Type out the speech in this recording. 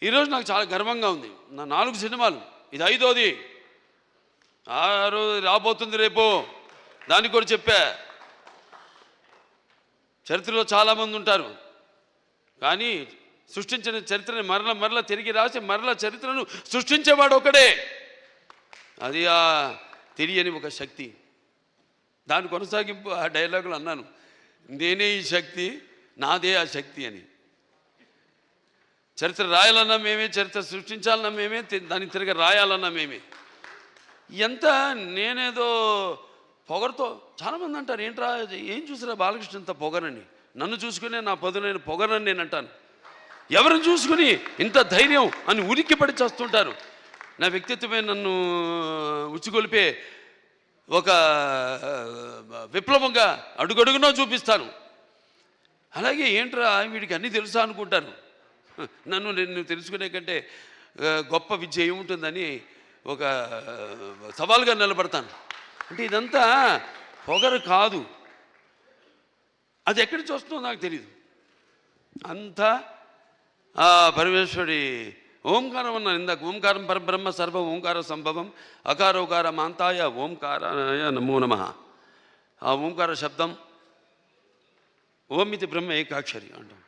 ఈరోజు నాకు చాలా గర్వంగా ఉంది. నా 4 సినిమాలు, ఇది 5వది. 6 రాబోతుంది రేపు, దానికి కూడా చెప్పా. చరిత్రలో చాలామంది ఉంటారు, కానీ సృష్టించిన చరిత్రని మరల తిరిగి రాసి మరల చరిత్రను సృష్టించేవాడు ఒకడే. అది ఆ తెలియని ఒక శక్తి. దాని కొనసాగింపు ఆ డైలాగులు అన్నాను, నేనే ఈ శక్తి, నాదే ఆ శక్తి అని. చరిత్ర రాయాలన్నా మేమే, చరిత్ర సృష్టించాలన్నా మేమే, దాన్ని తిరిగి రాయాలన్నా మేమే. ఎంత నేనేదో పొగరుతో చాలామంది అంటారు, ఏంట్రా ఏం చూసిరా బాలకృష్ణ ఇంత పొగరని. నన్ను చూసుకునే నా పదునైన పొగరని నేను అంటాను. ఎవరిని చూసుకుని ఇంత ధైర్యం అని ఉలిక్కి పడి చేస్తుంటారు. నా వ్యక్తిత్వమే నన్ను ఉచ్చిగొలిపే ఒక విప్లవంగా అడుగడుగునో చూపిస్తాను. అలాగే ఏంట్రా వీడికి అన్నీ తెలుసా అనుకుంటాను. నేను తెలుసుకునే కంటే గొప్ప విద్య ఏముంటుందని ఒక సవాల్గా నిలబడతాను. అంటే ఇదంతా పొగరు కాదు, అది ఎక్కడి నుంచి వస్తుందో నాకు తెలియదు. అంతా ఆ పరమేశ్వరుడి ఓంకారం అన్నాను ఇందాక. ఓంకారం పరబ్రహ్మ సర్వ ఓంకార సంభవం అకారోకార మాంతాయ ఓంకారాయ నమో నమః. ఆ ఓంకార శబ్దం ఓం ఇది బ్రహ్మ ఏకాక్షరి అంటాం.